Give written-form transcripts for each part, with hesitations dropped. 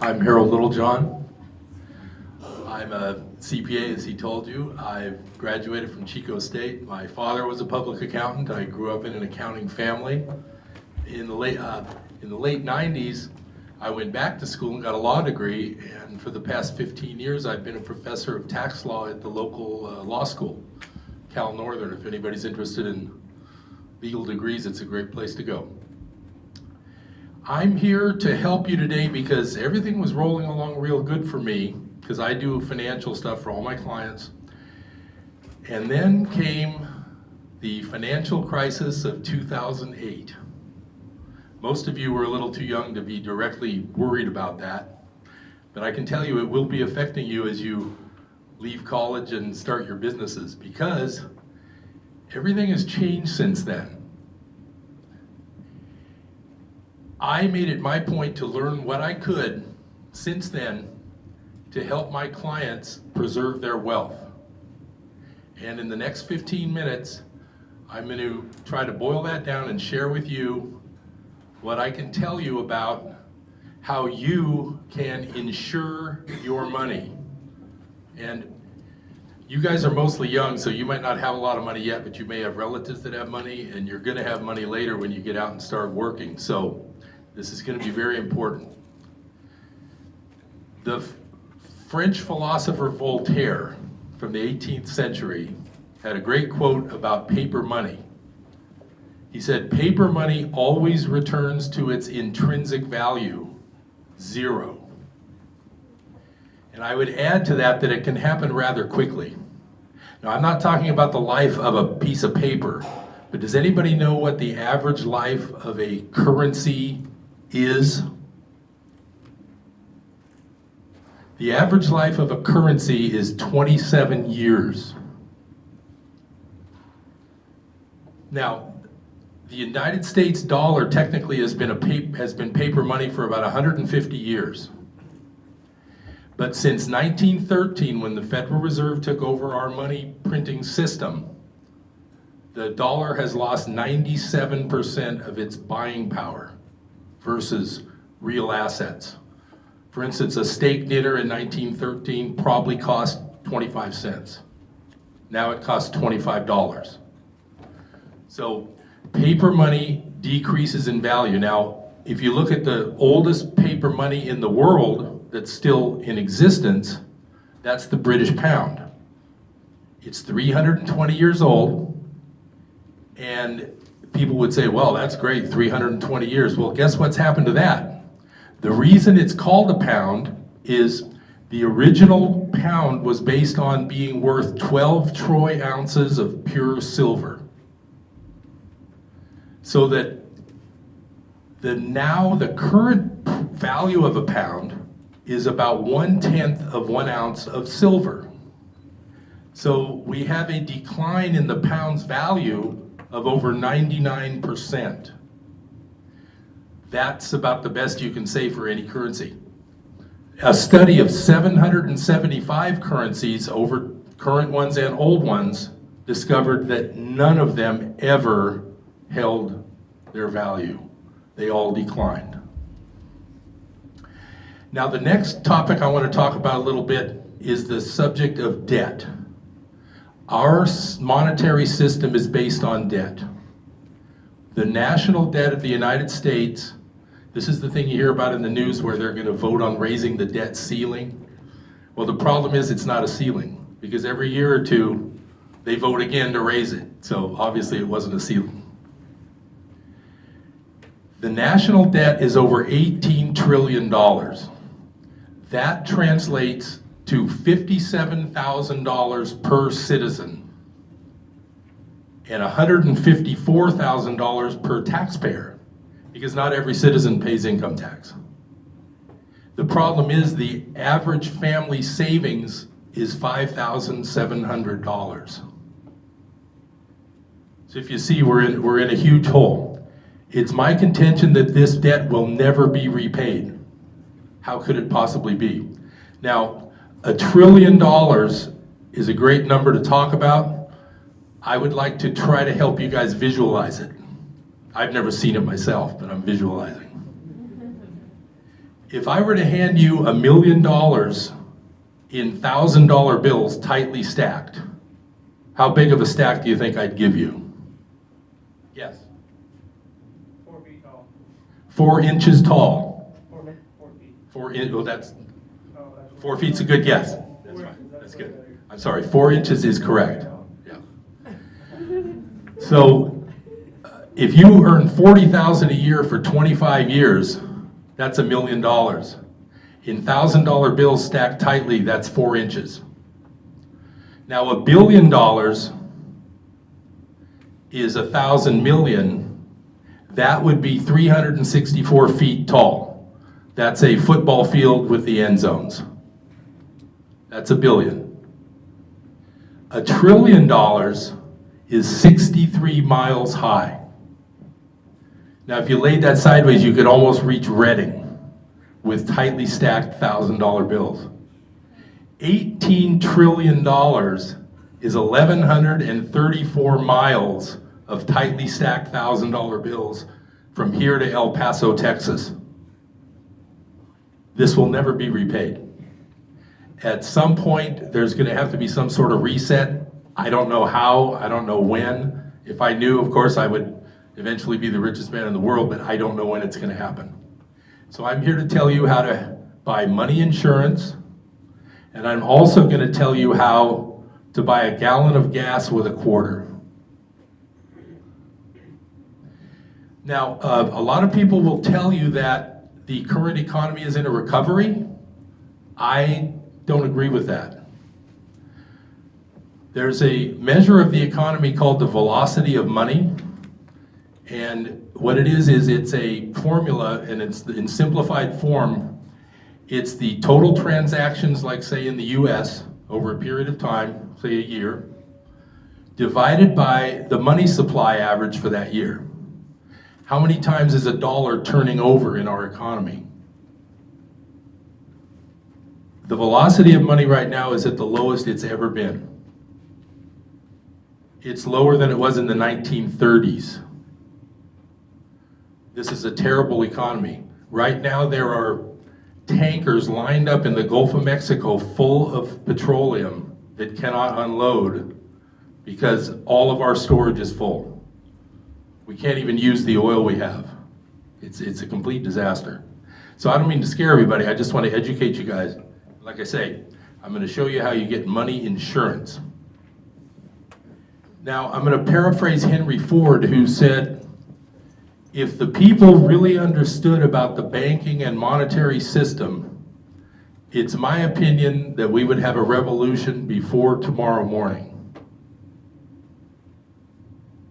I'm Harold Littlejohn. I'm a CPA, as he told you. I graduated from Chico State. My father was a public accountant. I grew up in an accounting family. In the late 90s, I went back to school and got a law degree, and for the past 15 years, I've been a professor of tax law at the local law school, Cal Northern. If anybody's interested in legal degrees, it's a great place to go. I'm here to help you today because everything was rolling along real good for me, because I do financial stuff for all my clients. And then came the financial crisis of 2008. Most of you were a little too young to be directly worried about that, but I can tell you it will be affecting you as you leave college and start your businesses, because everything has changed since then. I made it my point to learn what I could since then to help my clients preserve their wealth. And in the next 15 minutes, I'm going to try to boil that down and share with you what I can tell you about how you can insure your money. And you guys are mostly young, so you might not have a lot of money yet, but you may have relatives that have money, and you're going to have money later when you get out and start working. So this is going to be very important. The French philosopher Voltaire from the 18th century had a great quote about paper money. He said, "Paper money always returns to its intrinsic value, zero." And I would add to that that it can happen rather quickly. Now, I'm not talking about the life of a piece of paper, but does anybody know what the average life of a currency is? The average life of a currency is 27 years. Now, the United States dollar technically has been paper money for about 150 years. But since 1913, when the Federal Reserve took over our money printing system, the dollar has lost 97% of its buying power versus real assets. For instance, a steak dinner in 1913 probably cost 25 cents. Now it costs $25. So paper money decreases in value. Now, if you look at the oldest paper money in the world that's still in existence, that's the British pound. It's 320 years old, and people would say, well, that's great, 320 years. Well, guess what's happened to that? The reason it's called a pound is the original pound was based on being worth 12 troy ounces of pure silver. So that the current value of a pound is about 1/10 of 1 ounce of silver. So we have a decline in the pound's value of over 99%. That's about the best you can say for any currency. A study of 775 currencies, over current ones and old ones, discovered that none of them ever held their value. They all declined. Now, the next topic I want to talk about a little bit is the subject of debt. Our monetary system is based on debt. The national debt of the United States, this is the thing you hear about in the news where they're going to vote on raising the debt ceiling. Well, the problem is it's not a ceiling, because every year or two they vote again to raise it. So obviously it wasn't a ceiling. The national debt is over $18 trillion. That translates to $57,000 per citizen and $154,000 per taxpayer, because not every citizen pays income tax. The problem is the average family savings is $5,700. So if you see, we're in a huge hole. It's my contention that this debt will never be repaid. How could it possibly be? Now, $1 trillion is a great number to talk about. I would like to try to help you guys visualize it. I've never seen it myself, but I'm visualizing. If I were to hand you $1 million in $1,000 bills tightly stacked, how big of a stack do you think I'd give you? Yes. 4 feet tall. 4 inches tall. 4 feet. 4 in, well, that's, Oh, that's 4 feet's a good guess. That's fine, that's good. I'm sorry, 4 inches is correct. Yeah. So, if you earn $40,000 a year for 25 years, that's $1 million. In $1,000 bills stacked tightly, that's 4 inches. Now, $1 billion is 1,000 million. That would be 364 feet tall. That's a football field with the end zones. That's $1 billion. $1 trillion is 63 miles high. Now, if you laid that sideways, you could almost reach Reading with tightly stacked $1,000 bills. $18 trillion is 1,134 miles of tightly stacked $1,000 bills from here to El Paso, Texas. This will never be repaid. At some point, there's going to have to be some sort of reset. I don't know how, I don't know when. If I knew, of course, I would eventually be the richest man in the world, but I don't know when it's going to happen. So I'm here to tell you how to buy money insurance, and I'm also going to tell you how to buy a gallon of gas with a quarter. Now, a lot of people will tell you that the current economy is in a recovery. I don't agree with that. There's a measure of the economy called the velocity of money. And what it is it's a formula, and it's in simplified form. It's the total transactions, like say in the US, over a period of time, say a year, divided by the money supply average for that year. How many times is a dollar turning over in our economy? The velocity of money right now is at the lowest it's ever been. It's lower than it was in the 1930s. This is a terrible economy. Right now there are tankers lined up in the Gulf of Mexico full of petroleum that cannot unload because all of our storage is full. We can't even use the oil we have. It's a complete disaster. So I don't mean to scare everybody, I just want to educate you guys. Like I say, I'm going to show you how you get money insurance. Now, I'm going to paraphrase Henry Ford, who said, if the people really understood about the banking and monetary system, it's my opinion that we would have a revolution before tomorrow morning.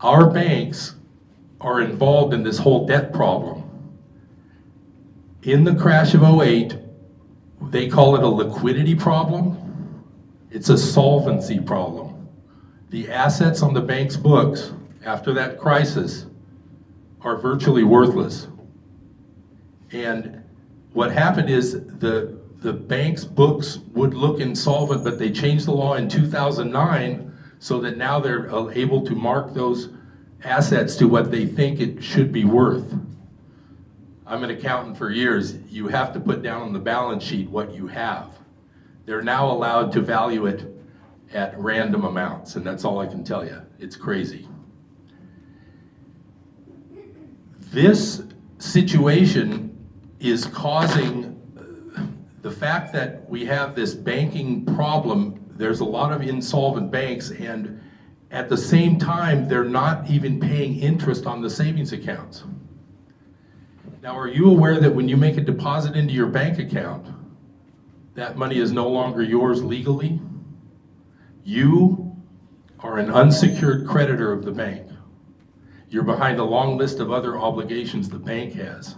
Our banks are involved in this whole debt problem. In the crash of '08, they call it a liquidity problem. It's a solvency problem. The assets on the bank's books after that crisis are virtually worthless. And what happened is the bank's books would look insolvent, but they changed the law in 2009 so that now they're able to mark those assets to what they think it should be worth. I'm an accountant for years. You have to put down on the balance sheet what you have. They're now allowed to value it at random amounts, and that's all I can tell you. It's crazy. This situation is causing the fact that we have this banking problem. There's a lot of insolvent banks, and at the same time, they're not even paying interest on the savings accounts. Now, are you aware that when you make a deposit into your bank account, that money is no longer yours legally? You are an unsecured creditor of the bank. You're behind a long list of other obligations the bank has.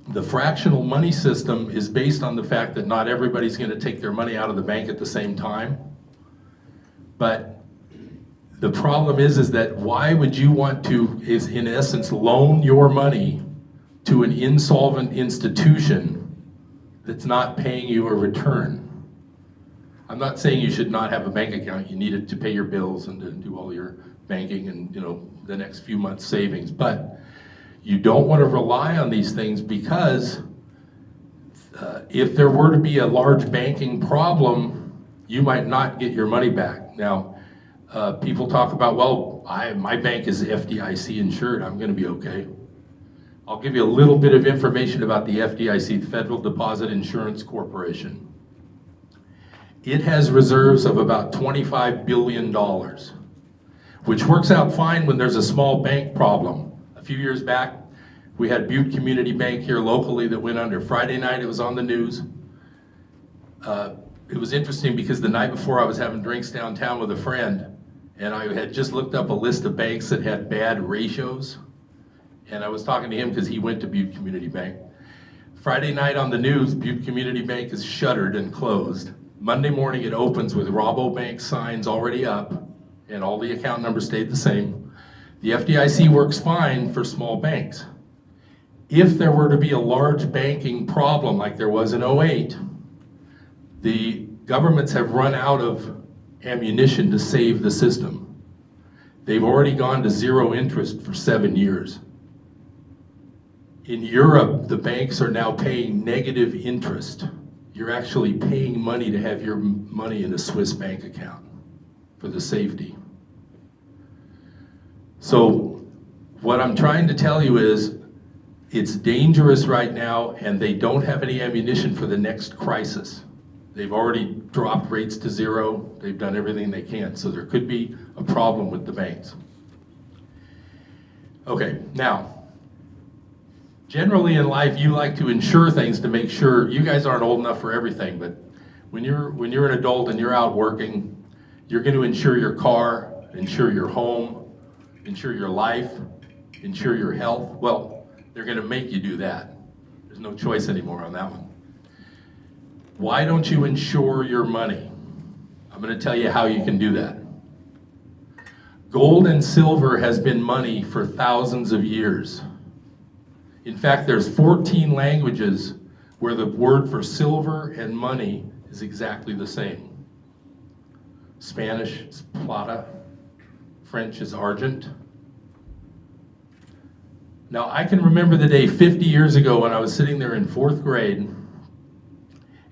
The fractional money system is based on the fact that not everybody's going to take their money out of the bank at the same time. But the problem is that why would you want to, is in essence, loan your money to an insolvent institution that's not paying you a return? I'm not saying you should not have a bank account. You need it to pay your bills and to do all your banking and the next few months savings, but you don't want to rely on these things because If there were to be a large banking problem, you might not get your money back. Now, people talk about, well, my bank is FDIC insured, I'm gonna be okay. I'll give you a little bit of information about the FDIC, the Federal Deposit Insurance Corporation. It has reserves of about $25 billion, which works out fine when there's a small bank problem. A few years back, we had Butte Community Bank here locally that went under. Friday night, it was on the news. It was interesting because the night before I was having drinks downtown with a friend, and I had just looked up a list of banks that had bad ratios. And I was talking to him because he went to Butte Community Bank. Friday night on the news, Butte Community Bank is shuttered and closed. Monday morning it opens with Rabobank signs already up, and all the account numbers stayed the same. The FDIC works fine for small banks. If there were to be a large banking problem like there was in '08, the governments have run out of ammunition to save the system. They've already gone to zero interest for 7 years. In Europe, the banks are now paying negative interest. You're actually paying money to have your money in a Swiss bank account for the safety. So what I'm trying to tell you is it's dangerous right now, and they don't have any ammunition for the next crisis. They've already dropped rates to zero. They've done everything they can. So there could be a problem with the banks. Okay, now, generally in life, you like to insure things to make sure. You guys aren't old enough for everything, but when you're an adult and you're out working, you're going to insure your car, insure your home, insure your life, insure your health. Well, they're going to make you do that. There's no choice anymore on that one. Why don't you insure your money? I'm going to tell you how you can do that. Gold and silver has been money for thousands of years. In fact, there's 14 languages where the word for silver and money is exactly the same. Spanish is plata, French is argent. Now, I can remember the day 50 years ago when I was sitting there in 4th grade,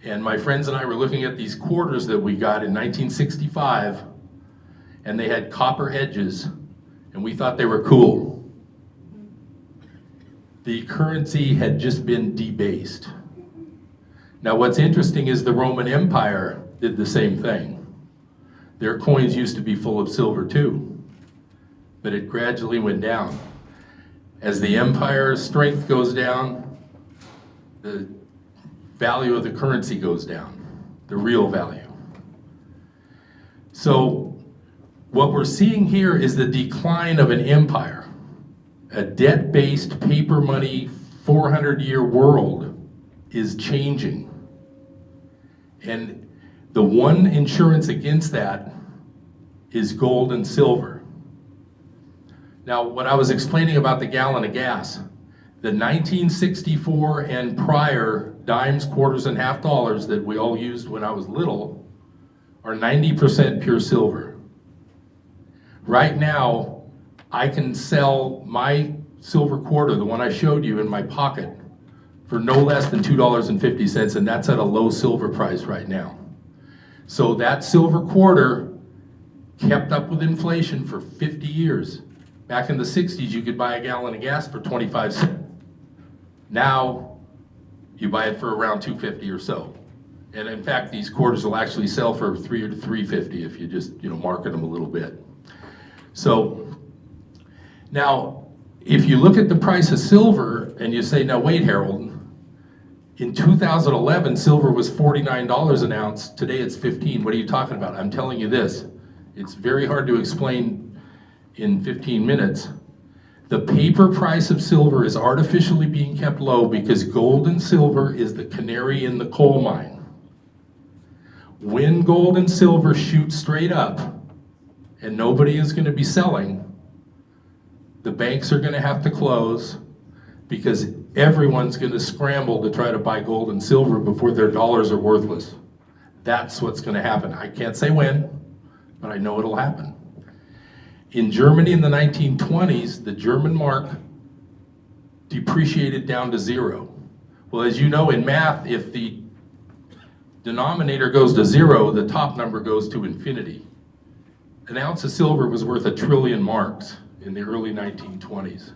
and my friends and I were looking at these quarters that we got in 1965, and they had copper edges, and we thought they were cool. The currency had just been debased. Now what's interesting is the Roman Empire did the same thing. Their coins used to be full of silver too, but it gradually went down. As the empire's strength goes down, the value of the currency goes down, the real value. So what we're seeing here is the decline of an empire. A debt-based paper money 400-year world is changing. And the one insurance against that is gold and silver. Now, what I was explaining about the gallon of gas, the 1964 and prior dimes, quarters, and half dollars that we all used when I was little are 90% pure silver. Right now, I can sell my silver quarter, the one I showed you in my pocket, for no less than $2.50, and that's at a low silver price right now. So that silver quarter kept up with inflation for 50 years. Back in the 60s, you could buy a gallon of gas for 25 cents. Now, you buy it for around $2.50 or so. And in fact, these quarters will actually sell for $3 or $3.50 if you just, market them a little bit. So, now, if you look at the price of silver and you say, now wait, Harold, in 2011, silver was $49 an ounce. Today it's 15. What are you talking about? I'm telling you this. It's very hard to explain in 15 minutes. The paper price of silver is artificially being kept low because gold and silver is the canary in the coal mine. When gold and silver shoot straight up and nobody is going to be selling, the banks are going to have to close because everyone's going to scramble to try to buy gold and silver before their dollars are worthless. That's what's going to happen. I can't say when, but I know it'll happen. In Germany in the 1920s, the German mark depreciated down to zero. Well, as you know in math, if the denominator goes to 0, the top number goes to infinity. An ounce of silver was worth 1 trillion marks in the early 1920s.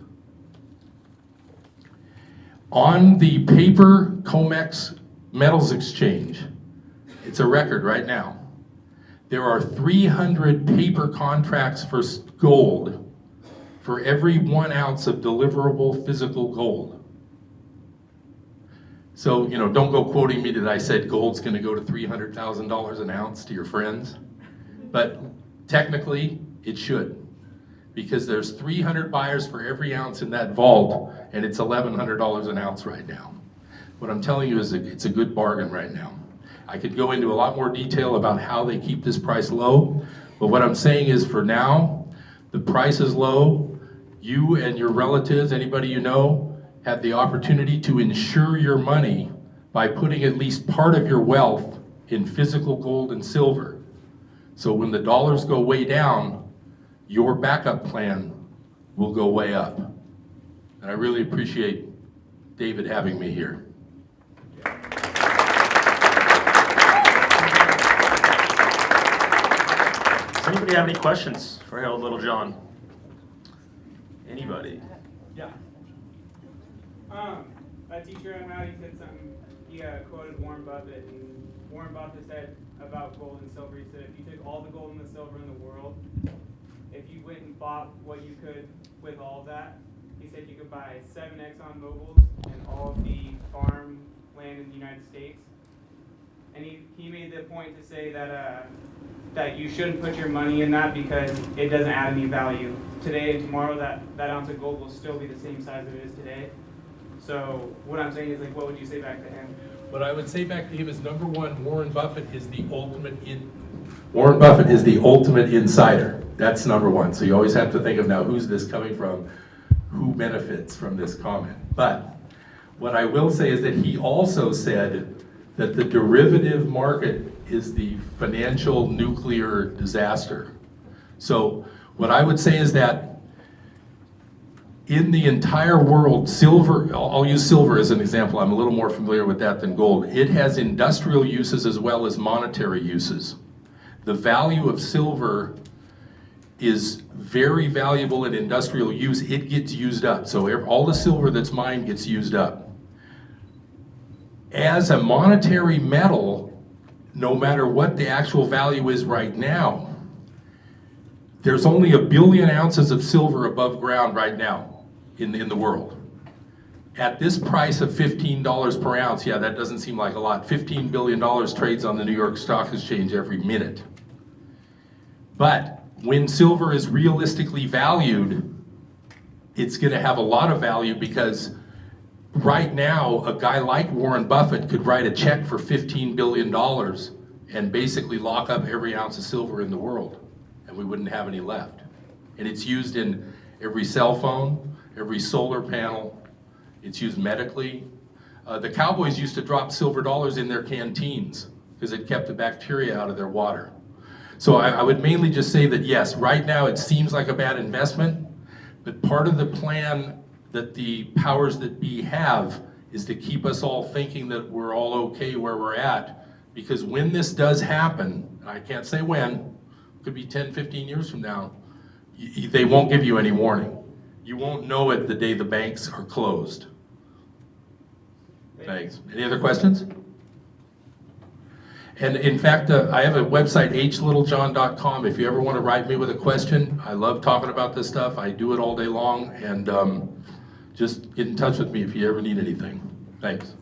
On the paper COMEX metals exchange, it's a record right now. There are 300 paper contracts for gold for every 1 ounce of deliverable physical gold. So, don't go quoting me that I said gold's gonna go to $300,000 an ounce to your friends. But technically, it should. Because there's 300 buyers for every ounce in that vault, and it's $1,100 an ounce right now. What I'm telling you is it's a good bargain right now. I could go into a lot more detail about how they keep this price low, but what I'm saying is for now, the price is low. You and your relatives, anybody you know, have the opportunity to insure your money by putting at least part of your wealth in physical gold and silver. So when the dollars go way down, your backup plan will go way up. And I really appreciate David having me here. Does anybody have any questions for Harold Littlejohn? Anybody? Yeah. A teacher I had, he said something, he quoted Warren Buffett, and Warren Buffett said about gold and silver, he said if you took all the gold and the silver in the world, if you went and bought what you could with all of that, he said you could buy 7 Exxon Mobil's and all of the farm land in the United States. And he made the point to say that that you shouldn't put your money in that because it doesn't add any value. Today and tomorrow, that ounce of gold will still be the same size that it is today. So what I'm saying is, like, what would you say back to him? What I would say back to him is, number one, Warren Buffett is the ultimate insider. That's number one. So you always have to think of now, who's this coming from? Who benefits from this comment? But what I will say is that he also said that the derivative market is the financial nuclear disaster. So what I would say is that in the entire world, silver, I'll use silver as an example, I'm a little more familiar with that than gold. It has industrial uses as well as monetary uses. The value of silver is very valuable in industrial use. It gets used up. So all the silver that's mined gets used up. As a monetary metal, no matter what the actual value is right now, there's only 1 billion ounces of silver above ground right now in the world. At this price of $15 per ounce, yeah, that doesn't seem like a lot. $15 billion trades on the New York Stock Exchange every minute. But when silver is realistically valued, it's going to have a lot of value because right now, a guy like Warren Buffett could write a check for $15 billion and basically lock up every ounce of silver in the world, and we wouldn't have any left. And it's used in every cell phone, every solar panel. It's used medically. The cowboys used to drop silver dollars in their canteens because it kept the bacteria out of their water. So I would mainly just say that yes, right now it seems like a bad investment, but part of the plan that the powers that be have is to keep us all thinking that we're all okay where we're at, because when this does happen, I can't say when, could be 10, 15 years from now, they won't give you any warning. You won't know it the day the banks are closed. Thanks. Any other questions? And in fact, I have a website, hlittlejohn.com. If you ever want to write me with a question, I love talking about this stuff. I do it all day long, and just get in touch with me if you ever need anything. Thanks.